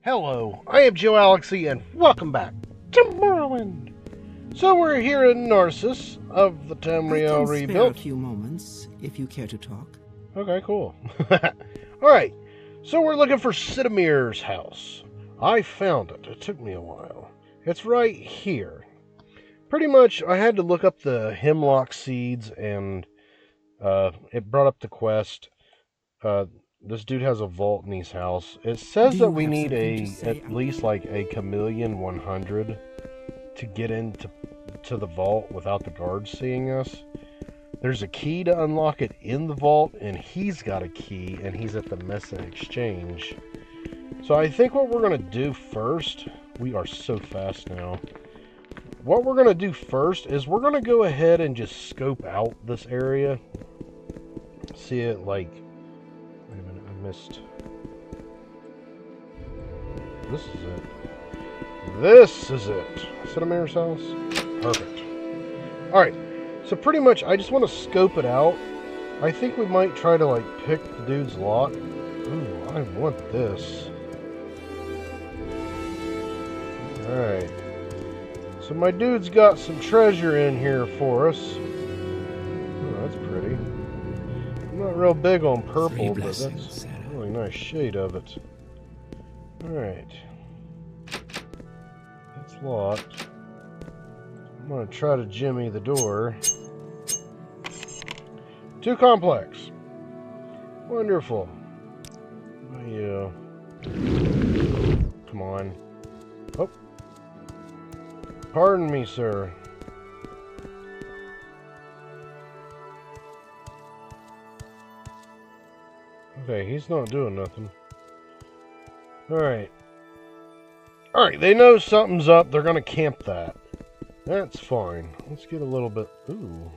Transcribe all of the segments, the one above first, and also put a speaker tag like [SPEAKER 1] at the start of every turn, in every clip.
[SPEAKER 1] Hello, I am Joalixy, and welcome back to Morrowind. So we're here in Narcissus of the Tamriel
[SPEAKER 2] I can spare
[SPEAKER 1] Rebuilt.
[SPEAKER 2] a few moments if you care to talk.
[SPEAKER 1] Okay, cool. Alright, so we're looking for Sidamir's house. I found it. It took me a while. It's right here. Pretty much, I had to look up the Hemlock Seeds, and it brought up the quest. This dude has a vault in his house. It says that we need at least like a chameleon 100 to get into the vault without the guards seeing us. There's a key to unlock it in the vault, and he's got a key, and he's at the Mesa Exchange. So I think what we're going to do first, we are so fast now. What we're going to do first is we're going to go ahead and just scope out this area. See it like... Wait a minute, I missed... This is it. This is it. Sidamir's house? Perfect. Alright, so pretty much I just want to scope it out. I think we might try to like pick the dude's lot. Ooh, I want this. Alright. So my dude's got some treasure in here for us. Oh, that's pretty. I'm not real big on purple, but that's a really nice shade of it. Alright. That's locked. I'm going to try to jimmy the door. Too complex. Wonderful. Yeah. Come on. Oh. Pardon me, sir. Okay, he's not doing nothing. Alright. Alright, they know something's up. They're going to camp that. That's fine. Let's get a little bit... Ooh.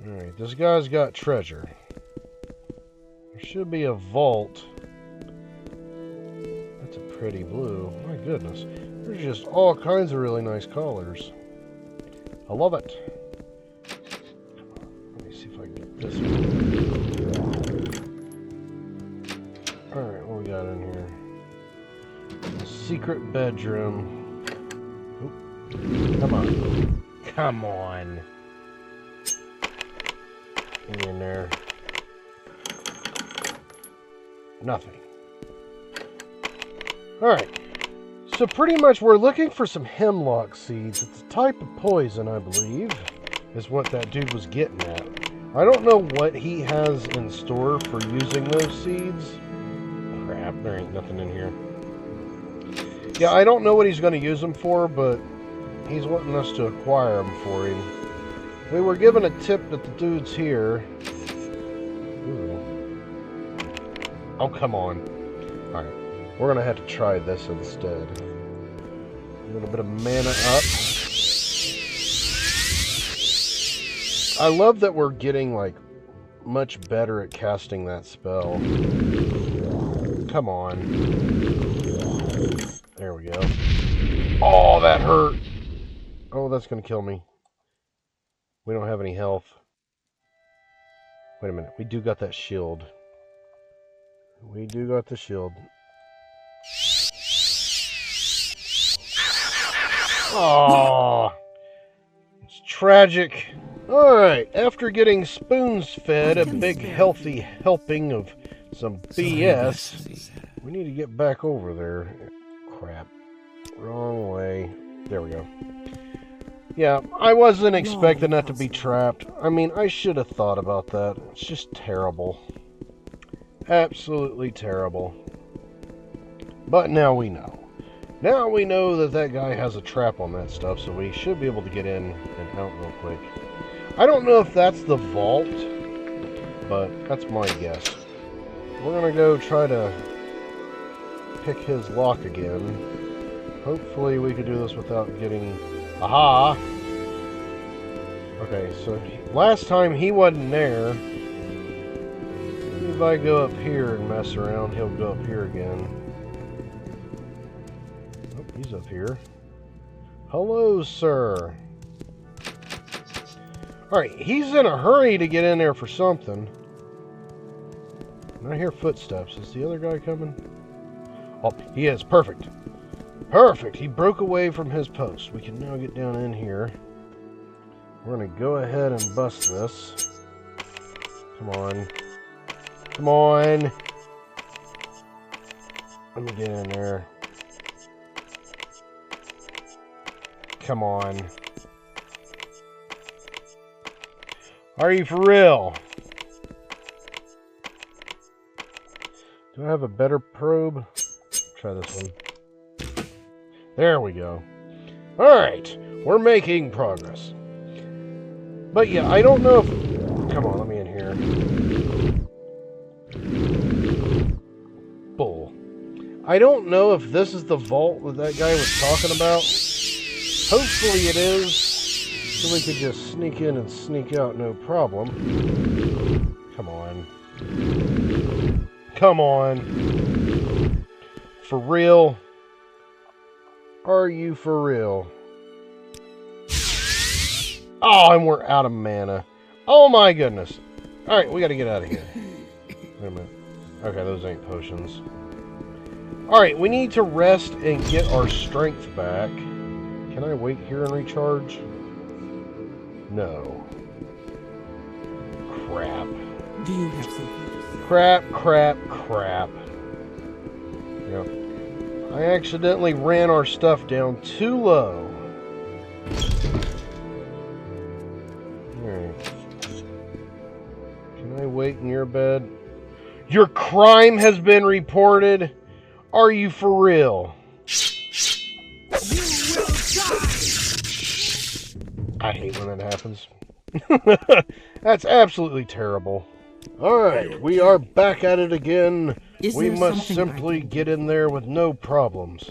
[SPEAKER 1] Alright, this guy's got treasure. There should be a vault. That's a pretty blue. My goodness. There's just all kinds of really nice colors. I love it. Let me see if I can get this one. Alright, what we got in here? A secret bedroom. Oop. Come on. Come on. Get in there. Nothing. Alright. So pretty much we're looking for some Hemlock Seeds. It's a type of poison, I believe, is what that dude was getting at. I don't know what he has in store for using those seeds. Crap, there ain't nothing in here. Yeah, I don't know what he's going to use them for, but he's wanting us to acquire them for him. We were given a tip that the dude's here. Ooh. Oh, come on. Alright. We're going to have to try this instead. A little bit of mana up. I love that we're getting, like, much better at casting that spell. Come on. There we go. Oh, that hurt. Oh, that's going to kill me. We don't have any health. Wait a minute. We do got that shield. We do got the shield. Oh, it's tragic. Alright, after getting spoons fed a big healthy helping of some BS, we need to get back over there. Crap. Wrong way. There we go. Yeah, I wasn't expecting that to be trapped. I mean, I should have thought about that. It's just terrible. Absolutely terrible. But now we know. Now we know that that guy has a trap on that stuff, so we should be able to get in and out real quick. I don't know if that's the vault, but that's my guess. We're going to go try to pick his lock again. Hopefully we can do this without getting... Aha! Okay, so last time he wasn't there. If I go up here and mess around, he'll go up here again. Oh, he's up here. Hello, sir. Alright, he's in a hurry to get in there for something. And I hear footsteps. Is the other guy coming? Oh, he is. Perfect. Perfect. He broke away from his post. We can now get down in here. We're going to go ahead and bust this. Come on. Come on. Let me get in there. Come on. Are you for real? Do I have a better probe? Try this one. There we go. Alright, we're making progress. But yeah, I don't know if... Come on, let me in here. Bull. I don't know if this is the vault that guy was talking about. Hopefully it is, so we could just sneak in and sneak out no problem. Come on. Come on. For real? Are you for real? Oh, and we're out of mana. Oh my goodness. Alright, we gotta get out of here. Wait a minute. Okay, those ain't potions. Alright, we need to rest and get our strength back. Can I wait here and recharge? No. Crap.
[SPEAKER 2] Do you have something to say?
[SPEAKER 1] Crap. Yep. I accidentally ran our stuff down too low. Alright. Can I wait in your bed? Your crime has been reported? Are you for real?
[SPEAKER 2] You will die!
[SPEAKER 1] I hate when that happens. That's absolutely terrible. Alright, we are back at it again. We must simply get in there with no problems.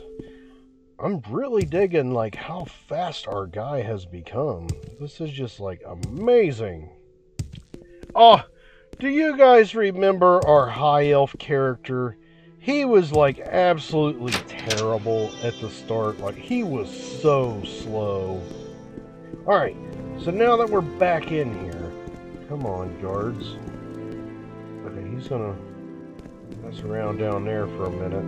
[SPEAKER 1] I'm really digging like how fast our guy has become. This is just like amazing. Oh, do you guys remember our high elf character? He was like absolutely terrible at the start. Like he was so slow. Alright, so now that we're back in here, come on guards. Okay, he's gonna mess around down there for a minute.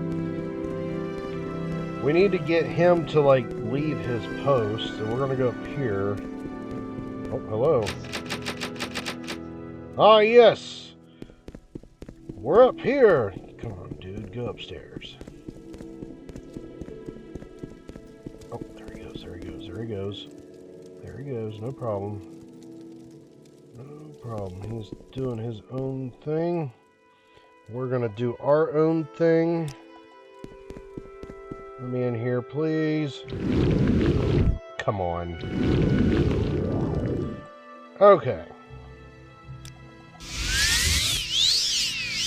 [SPEAKER 1] We need to get him to like leave his post, and we're gonna go up here. Oh, hello. Ah, yes. We're up here. Come on, dude, go upstairs. Oh, there he goes, there he goes, there he goes. There he goes, no problem. No problem. He's doing his own thing. We're gonna do our own thing. Let me in here, please. Come on. Okay.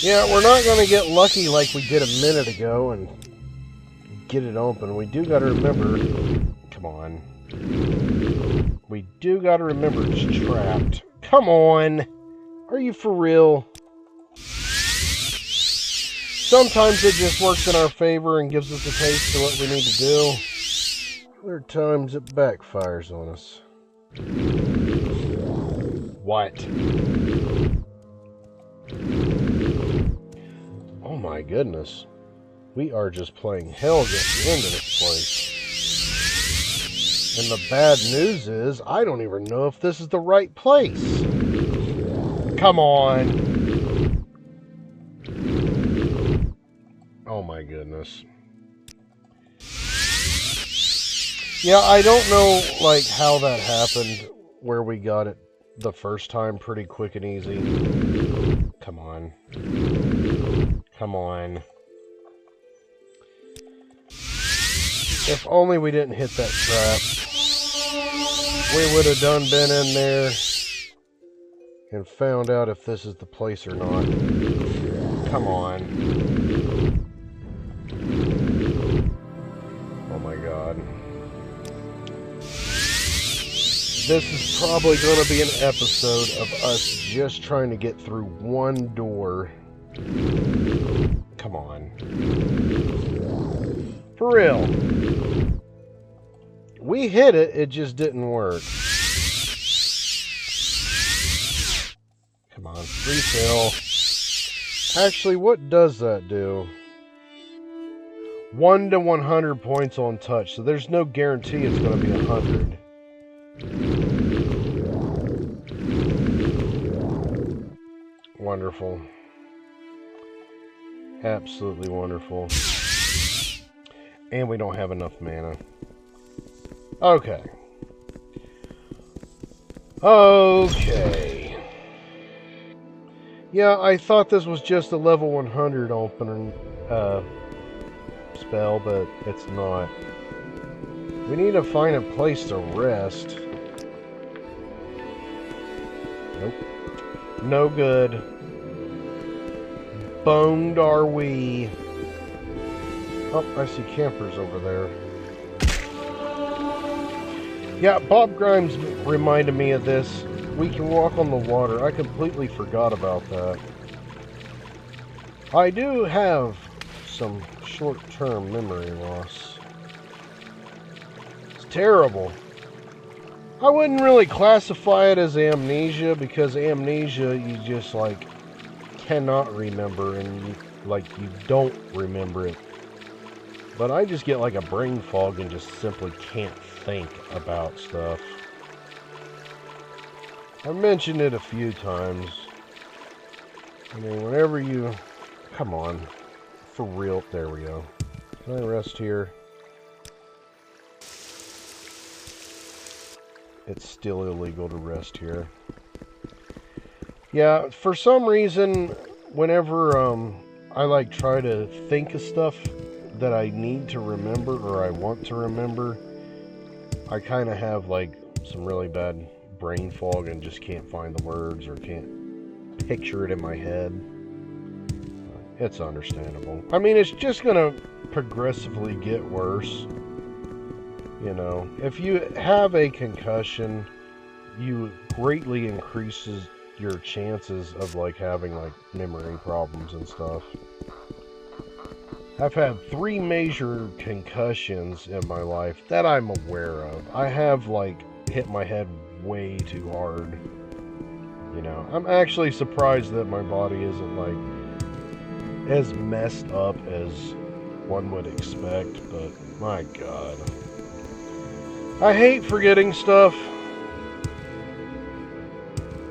[SPEAKER 1] Yeah, we're not gonna get lucky like we did a minute ago and get it open. We do gotta remember... Come on. We do gotta remember it's trapped. Come on! Are you for real? Sometimes it just works in our favor and gives us a taste of what we need to do. Other times it backfires on us. What? Oh my goodness. We are just playing hell against the end of this place. And the bad news is, I don't even know if this is the right place. Come on. Oh my goodness. Yeah, I don't know like how that happened where we got it the first time pretty quick and easy. Come on. Come on. If only we didn't hit that trap. We would have done been in there and found out if this is the place or not. Come on. Oh my god. This is probably going to be an episode of us just trying to get through one door. Come on. For real. We hit it, it just didn't work. Come on, refill. Actually, what does that do? 1 to 100 points on touch, so there's no guarantee it's going to be 100. Wonderful. Absolutely wonderful. And we don't have enough mana. Okay. Okay. Yeah, I thought this was just a level 100 opener spell, but it's not. We need to find a place to rest. Nope. No good. Boned are we. Oh, I see campers over there. Yeah, Bob Grimes reminded me of this. We can walk on the water. I completely forgot about that. I do have some short-term memory loss. It's terrible. I wouldn't really classify it as amnesia, because amnesia, you just, like, cannot remember, and, you don't remember it. But I just get, like, a brain fog and just simply can't think about stuff. I've mentioned it a few times. I mean, whenever you... Come on. For real. There we go. Can I rest here? It's still illegal to rest here. Yeah, for some reason, whenever I try to think of stuff that I need to remember or I want to remember, I kind of have some really bad brain fog and just can't find the words or can't picture it in my head. It's understandable. I mean, it's just gonna progressively get worse. You know, if you have a concussion, you greatly increases your chances of having memory problems and stuff. I've had 3 major concussions in my life that I'm aware of. I have hit my head way too hard. You know, I'm actually surprised that my body isn't as messed up as one would expect, but my God. I hate forgetting stuff.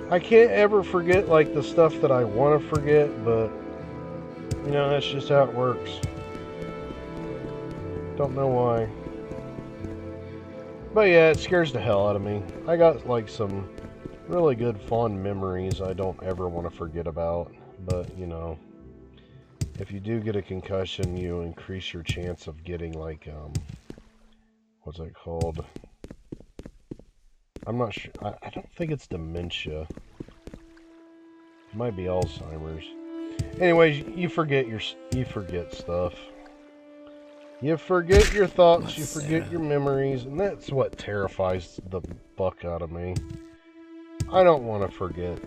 [SPEAKER 1] I can't ever forget the stuff that I want to forget, but you know, that's just how it works. Don't know why. But yeah, it scares the hell out of me. I got some really good fond memories I don't ever want to forget about, but you know, if you do get a concussion, you increase your chance of getting what's it called? I'm not sure. I don't think it's dementia. It might be Alzheimer's. Anyways, you forget stuff. You forget your thoughts, you forget your memories, and that's what terrifies the fuck out of me. I don't want to forget,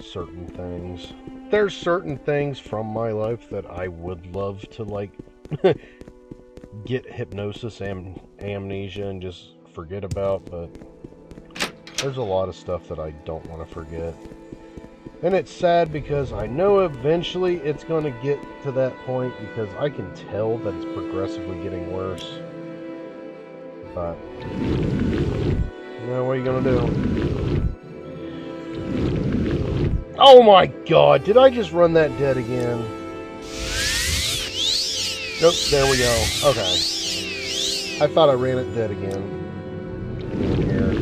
[SPEAKER 1] certain things. There's certain things from my life that I would love to, get hypnosis and amnesia and just forget about, but there's a lot of stuff that I don't want to forget. And it's sad because I know eventually it's going to get to that point because I can tell that it's progressively getting worse. But, you know, what are you going to do? Oh my God, did I just run that dead again? Nope, there we go. Okay. I thought I ran it dead again. Here.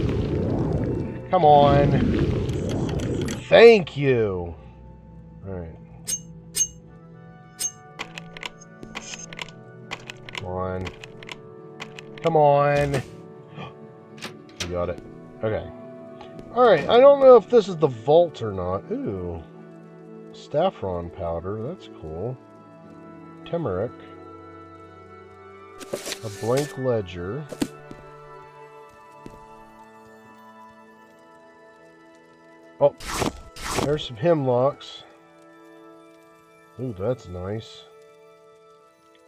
[SPEAKER 1] Come on. Thank you. Alright. Come on. Come on. You got it. Okay. Alright, I don't know if this is the vault or not. Ooh. Saffron powder, that's cool. Turmeric. A blank ledger. Oh, there's some hemlocks. Ooh, that's nice.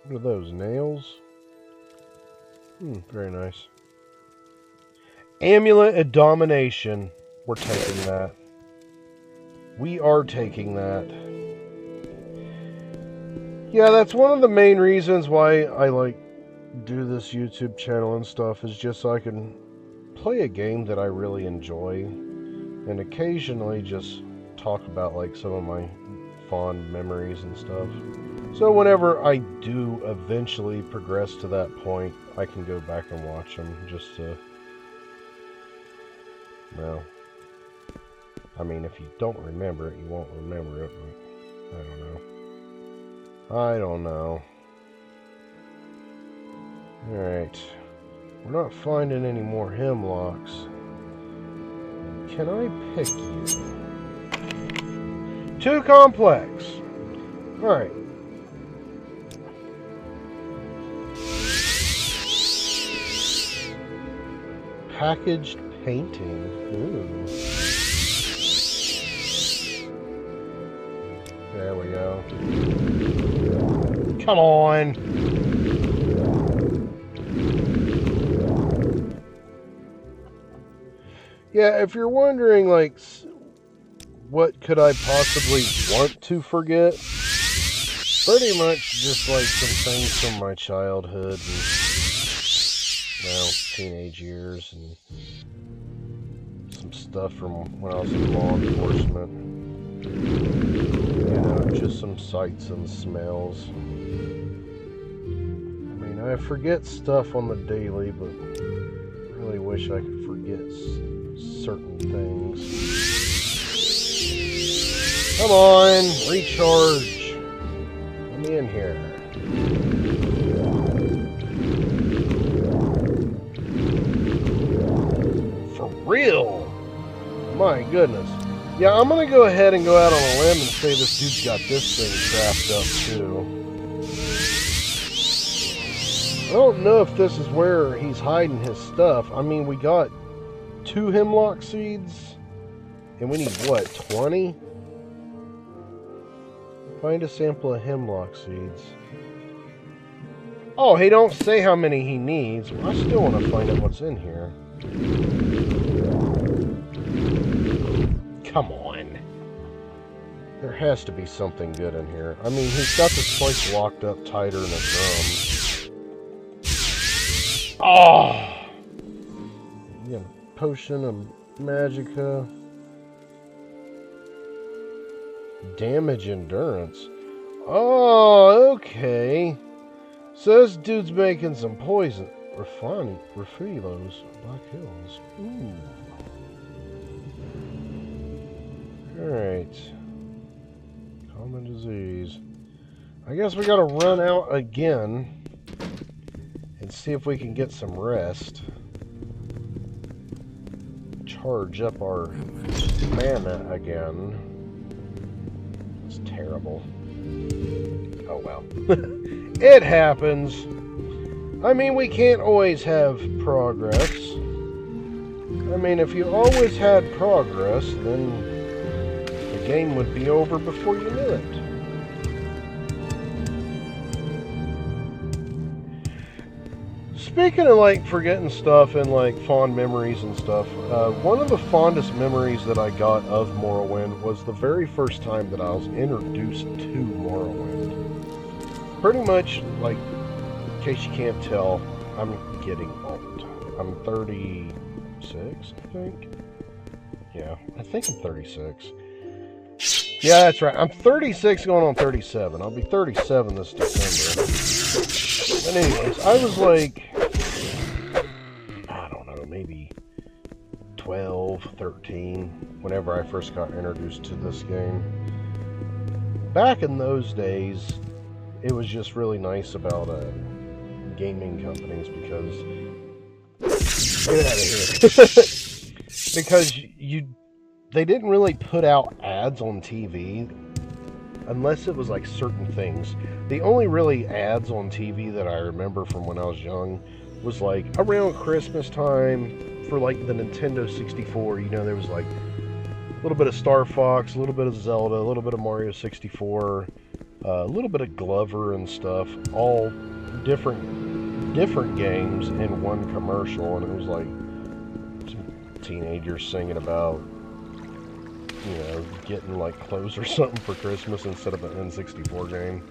[SPEAKER 1] What are those, nails? Very nice. Amulet of Domination. We're taking that. We are taking that. Yeah, that's one of the main reasons why I like do this YouTube channel and stuff, is just so I can play a game that I really enjoy and occasionally just talk about like some of my fond memories and stuff. So whenever I do eventually progress to that point, I can go back and watch them just to, well, I mean, if you don't remember it, you won't remember it, but I don't know. I don't know. Alright. We're not finding any more hemlocks. Can I pick you? Too complex. Alright. Packaged painting. Ooh. There we go. Come on. Yeah, if you're wondering, like, what could I possibly want to forget? Pretty much just, like, some things from my childhood and, well, teenage years, and some stuff from when I was in law enforcement. You know, just some sights and smells. I mean, I forget stuff on the daily, but I really wish I could forget certain things. Come on, recharge. Let me in here. For real? My goodness. Yeah, I'm gonna go ahead and go out on a limb and say this dude's got this thing trapped up too. I don't know if this is where he's hiding his stuff. I mean, we got 2 Hemlock Seeds, and we need, what, 20? Find a sample of Hemlock Seeds. Oh, he don't say how many he needs. Well, I still want to find out what's in here. Come on. There has to be something good in here. I mean, he's got this place locked up tighter than a drum. Oh! Yeah. Potion of Magicka. Damage endurance. Oh, okay. So this dude's making some poison. Refilos. Black Hills. Ooh. Alright. Common disease. I guess we gotta run out again and see if we can get some rest. Charge up our mana again. It's terrible. Oh well. It happens. I mean, we can't always have progress. I mean, if you always had progress, then the game would be over before you knew it. Speaking of, like, forgetting stuff and, like, fond memories and stuff, one of the fondest memories that I got of Morrowind was the very first time that I was introduced to Morrowind. Pretty much, like, in case you can't tell, I'm getting old. I'm 36, I think. Yeah, I think I'm 36. Yeah, that's right. I'm 36 going on 37. I'll be 37 this December. But anyways, I was like, I don't know, maybe 12, 13, whenever I first got introduced to this game. Back in those days, it was just really nice about gaming companies because... Get out of here. Because they didn't really put out ads on TV unless it was like certain things. The only really ads on TV that I remember from when I was young was like around Christmas time for like the Nintendo 64. You know, there was like a little bit of Star Fox, a little bit of Zelda, a little bit of Mario 64, a little bit of Glover and stuff, all different games in one commercial, and it was like some teenagers singing about, you know, getting like clothes or something for Christmas instead of an N64 game.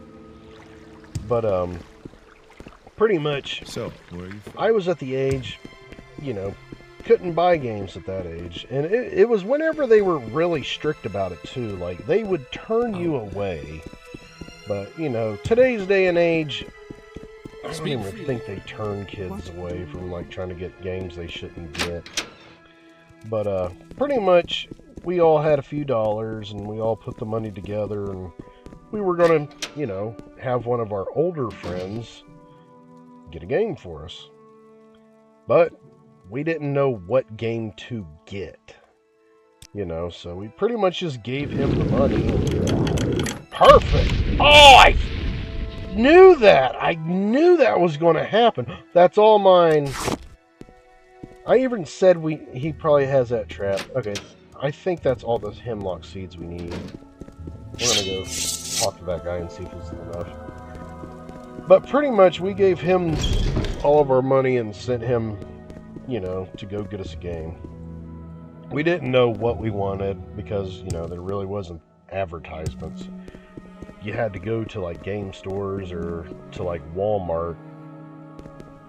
[SPEAKER 1] But, pretty much,
[SPEAKER 3] So, where are you from?
[SPEAKER 1] I was at the age, you know, couldn't buy games at that age. And it was whenever they were really strict about it, too. Like, they would turn you away. But, you know, today's day and age, I don't even think they turn kids away from, like, trying to get games they shouldn't get. But, pretty much, we all had a few dollars, and we all put the money together, and we were going to, you know, have one of our older friends get a game for us. But we didn't know what game to get. You know, so we pretty much just gave him the money. Perfect! Oh, I knew that! I knew that was going to happen. That's all mine. I even said he probably has that trap. Okay, I think that's all those Hemlock Seeds we need. We're going to go talk to that guy and see if this is enough. But pretty much we gave him all of our money and sent him, you know, to go get us a game. We didn't know what we wanted because, you know, there really wasn't advertisements. You had to go to, like, game stores or to, like, Walmart.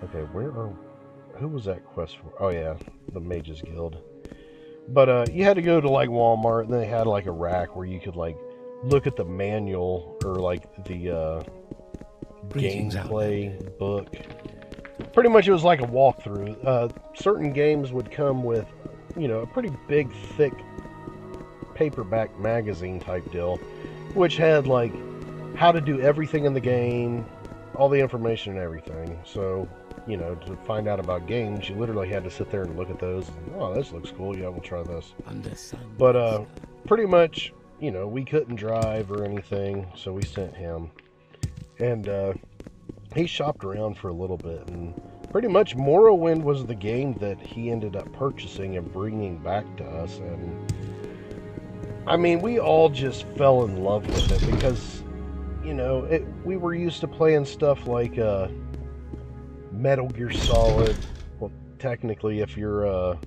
[SPEAKER 1] Okay, who was that quest for? Oh, yeah, the Mages Guild. But, you had to go to, like, Walmart, and they had, like, a rack where you could, like, look at the manual or, like, the, gameplay book. Pretty much it was like a walkthrough. Certain games would come with, you know, a pretty big, thick paperback magazine type deal, which had, like, how to do everything in the game, all the information and everything. So, you know, to find out about games, you literally had to sit there and look at those. And, oh, this looks cool. Yeah, we'll try this. But, pretty much, you know, we couldn't drive or anything, so we sent him. And, he shopped around for a little bit, and pretty much Morrowind was the game that he ended up purchasing and bringing back to us. And I mean, we all just fell in love with it because, you know, we were used to playing stuff like Metal Gear Solid. Well, technically, if you're a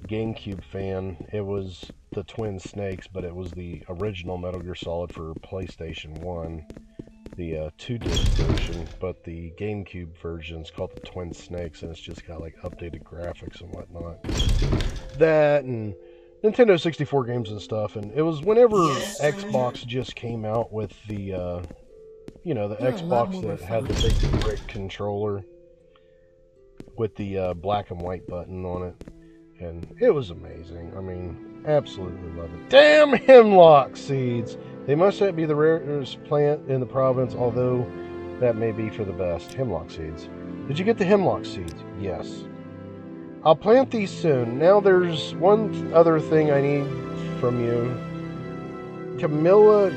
[SPEAKER 1] GameCube fan, it was the Twin Snakes, but it was the original Metal Gear Solid for PlayStation 1. The 2-disc version, but the GameCube version is called the Twin Snakes, and it's just got, like, updated graphics and whatnot. That, and Nintendo 64 games and stuff, and it was whenever Xbox just came out with the, you know, the Xbox that had the big brick controller with the black and white button on it, and it was amazing. I mean, absolutely love it. Damn Hemlock Seeds! They must be the rarest plant in the province, although that may be for the best. Hemlock Seeds. Did you get the Hemlock Seeds? Yes. I'll plant these soon. Now there's one other thing I need from you. Camilla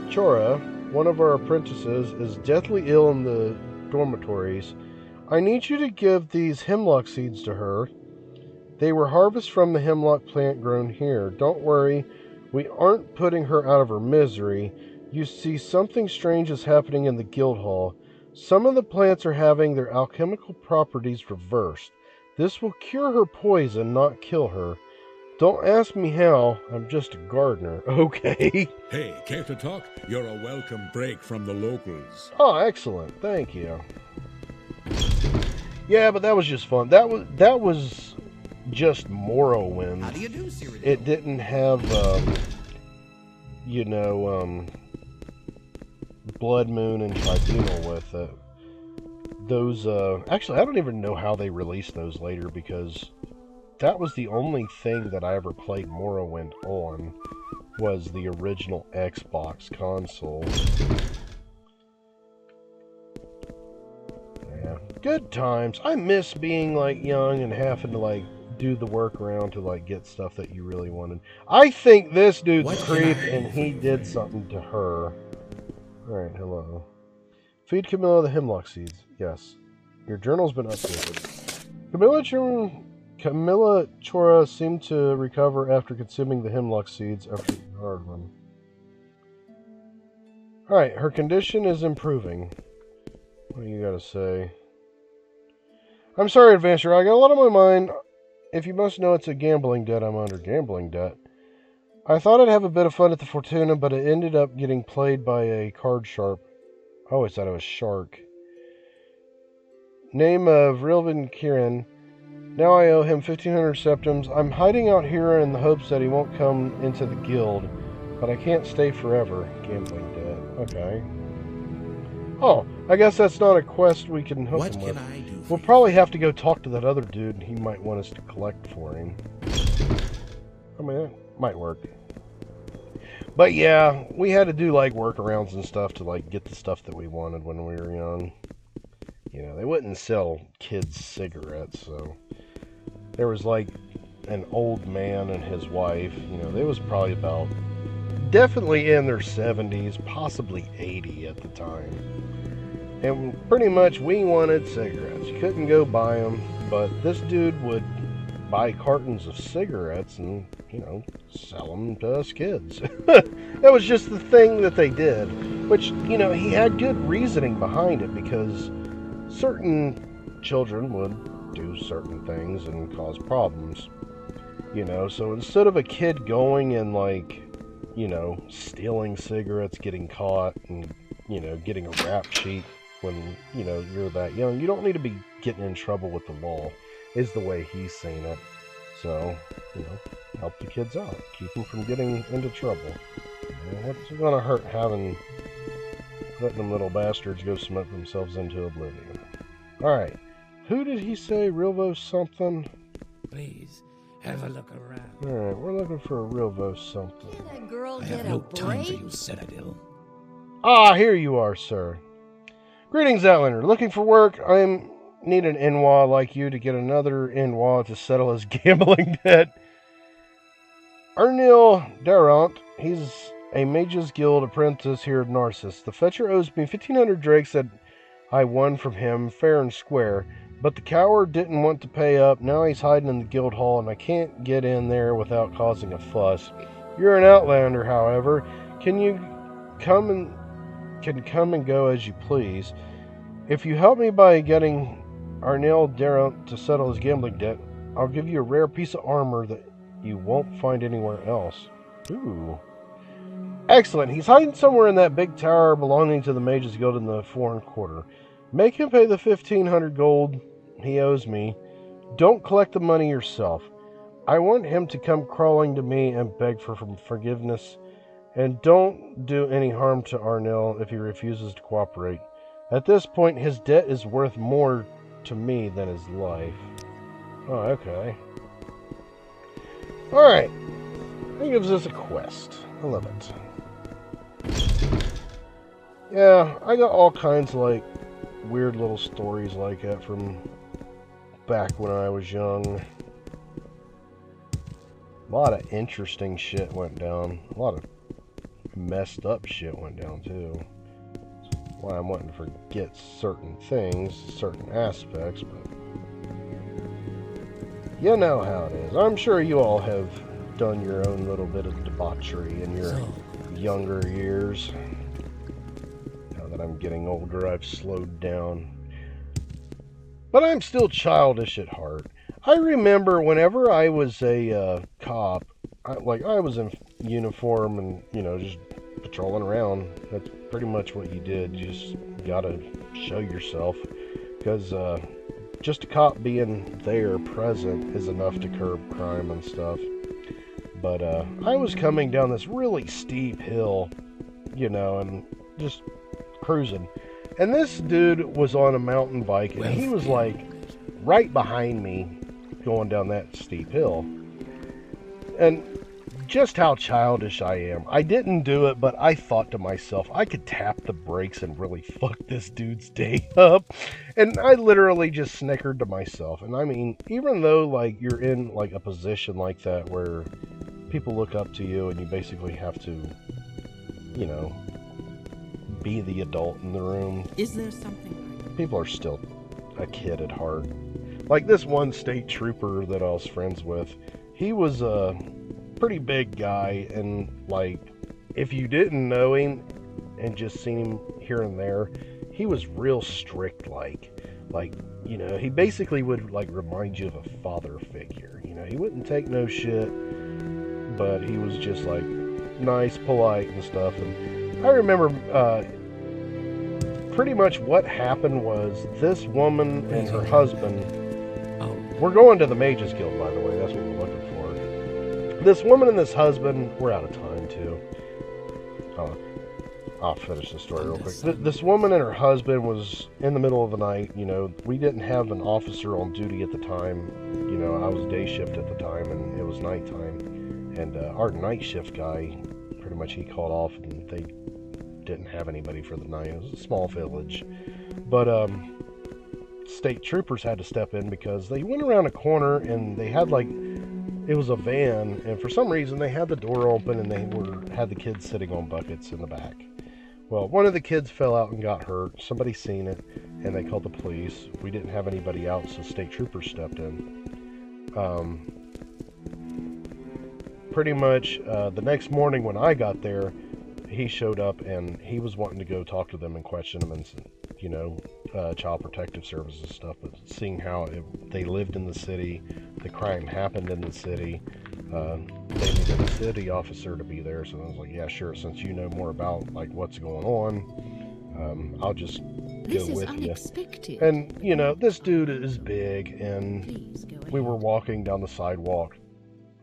[SPEAKER 1] Chora, one of our apprentices, is deathly ill in the dormitories. I need you to give these Hemlock Seeds to her. They were harvested from the hemlock plant grown here. Don't worry. We aren't putting her out of her misery. You see, something strange is happening in the guild hall. Some of the plants are having their alchemical properties reversed. This will cure her poison, not kill her. Don't ask me how. I'm just a gardener. Okay.
[SPEAKER 3] Hey, care to talk? You're a welcome break from the locals.
[SPEAKER 1] Oh, excellent. Thank you. Yeah, but that was just fun. That was just Morrowind.
[SPEAKER 2] How do you do, Cyril?
[SPEAKER 1] It didn't have, you know, Blood Moon and Tribunal with it. Those, actually, I don't even know how they released those later, because that was the only thing that I ever played Morrowind on, was the original Xbox console. Yeah, good times. I miss being, like, young and having to, like, do the workaround to, like, get stuff that you really wanted. I think this dude's a creep, and he did something to her. Alright, hello. Feed Camilla the Hemlock Seeds. Yes. Your journal's been updated. Camilla Chora seemed to recover after consuming the Hemlock Seeds after a hard one. Alright, her condition is improving. What do you gotta say? I'm sorry, Adventurer. I got a lot on my mind. If you must know, it's a gambling debt I'm under. Gambling debt? I thought I'd have a bit of fun at the Fortuna, but it ended up getting played by a card sharp. I always thought it was Shark. Name of Rilvan Kirin. Now I owe him 1,500 septims. I'm hiding out here in the hopes that he won't come into the guild, but I can't stay forever. Gambling debt. Okay. Oh, I guess that's not a quest we can hook him with.
[SPEAKER 2] What can I do?
[SPEAKER 1] We'll probably have to go talk to that other dude, and he might want us to collect for him. I mean, that might work. But yeah, we had to do like workarounds and stuff to like get the stuff that we wanted when we were young. You know, they wouldn't sell kids cigarettes, so there was like an old man and his wife. You know, they was probably about definitely in their 70s, possibly 80 at the time. And pretty much we wanted cigarettes. You couldn't go buy them, but this dude would buy cartons of cigarettes and, you know, sell them to us kids. That was just the thing that they did, which, you know, he had good reasoning behind it because certain children would do certain things and cause problems, you know. So instead of a kid going and, like, you know, stealing cigarettes, getting caught, and, you know, getting a rap sheet when, you know, you're that young, you don't need to be getting in trouble with the law, is the way he's seen it. So, you know, help the kids out, keep them from getting into trouble. You know, what's it gonna hurt letting them little bastards go smoke themselves into oblivion? Alright, who did he say? Rilvo something?
[SPEAKER 2] Please, have a look around.
[SPEAKER 1] Alright, we're looking for a Rilvo something.
[SPEAKER 4] Can a girl
[SPEAKER 2] I
[SPEAKER 4] get
[SPEAKER 2] have
[SPEAKER 4] a
[SPEAKER 2] no time for
[SPEAKER 4] break?
[SPEAKER 2] you, Citadel.
[SPEAKER 1] Ah, here you are, sir. Greetings, Outlander. Looking for work? Need an Inwa like you to get another Inwa to settle his gambling debt. Ernil Darant, he's a Mages Guild apprentice here at Narcissus. The Fetcher owes me 1,500 drakes that I won from him fair and square, but the coward didn't want to pay up. Now he's hiding in the guild hall, and I can't get in there without causing a fuss. You're an Outlander, however. Can come and go as you please. If you help me by getting Arnel Darant to settle his gambling debt, I'll give you a rare piece of armor that you won't find anywhere else. Ooh. Excellent. He's hiding somewhere in that big tower belonging to the Mages Guild in the foreign quarter. Make him pay the 1,500 gold he owes me. Don't collect the money yourself. I want him to come crawling to me and beg for forgiveness. And don't do any harm to Arnel if he refuses to cooperate. At this point, his debt is worth more to me than his life. Oh, okay. Alright. That gives us a quest. I love it. Yeah, I got all kinds of, like, weird little stories like that from back when I was young. A lot of interesting shit went down. A lot of messed up shit went down, too. Why I'm wanting to forget certain things, certain aspects, but you know how it is. I'm sure you all have done your own little bit of debauchery in your younger years. Now that I'm getting older, I've slowed down. But I'm still childish at heart. I remember whenever I was a cop, I was in uniform and, you know, just patrolling around. That's pretty much what you did. You just gotta show yourself, because just a cop being there present is enough to curb crime and stuff. But I was coming down this really steep hill, you know, and just cruising, and this dude was on a mountain bike, and he was like right behind me going down that steep hill. And just how childish I am. I didn't do it, but I thought to myself, I could tap the brakes and really fuck this dude's day up. And I literally just snickered to myself. And I mean, even though, like, you're in, like, a position like that where people look up to you and you basically have to, you know, be the adult in the room.
[SPEAKER 2] Is there something?
[SPEAKER 1] People are still a kid at heart. Like this one state trooper that I was friends with, he was a pretty big guy, and like, if you didn't know him and just seen him here and there, he was real strict, like, you know, he basically would like remind you of a father figure. You know, he wouldn't take no shit, but he was just like nice, polite and stuff. And I remember pretty much what happened was this woman and her husband
[SPEAKER 2] Oh,
[SPEAKER 1] we're going to the Mages Guild, by the way. That's what we're looking for. This woman and this husband, we're out of time, too. I'll finish the story real quick. This woman and her husband was in the middle of the night. You know, we didn't have an officer on duty at the time. You know, I was day shift at the time, and it was nighttime. And our night shift guy, pretty much he called off, and they didn't have anybody for the night. It was a small village. But, state troopers had to step in because they went around a corner and they had it was a van, and for some reason they had the door open and they had the kids sitting on buckets in the back. Well, one of the kids fell out and got hurt. Somebody seen it and they called the police. We didn't have anybody out, so state troopers stepped in. Pretty much the next morning when I got there, he showed up and he was wanting to go talk to them and question them and, you know, child protective services stuff, but seeing how they lived in the city, the crime happened in the city, they needed a city officer to be there, so I was like, yeah, sure, since you know more about like what's going on, I'll just go with you. And you know, this dude is big, and we were walking down the sidewalk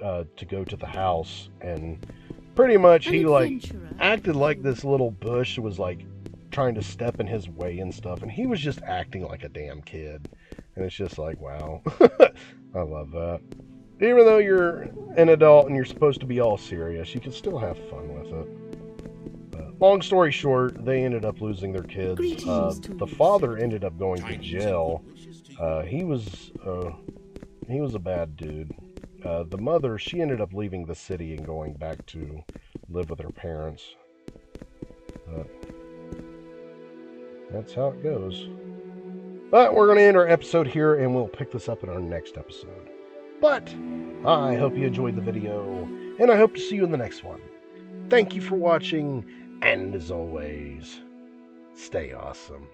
[SPEAKER 1] to go to the house, and pretty much he like acted like this little bush was like trying to step in his way and stuff, and he was just acting like a damn kid, and it's just like, wow. I love that. Even though you're an adult and you're supposed to be all serious, you can still have fun with it. Long story short, they ended up losing their kids. The father ended up going to jail. He was a bad dude. The mother, she ended up leaving the city and going back to live with her parents. That's how it goes. But we're going to end our episode here, and we'll pick this up in our next episode. But I hope you enjoyed the video, and I hope to see you in the next one. Thank you for watching, and as always, stay awesome.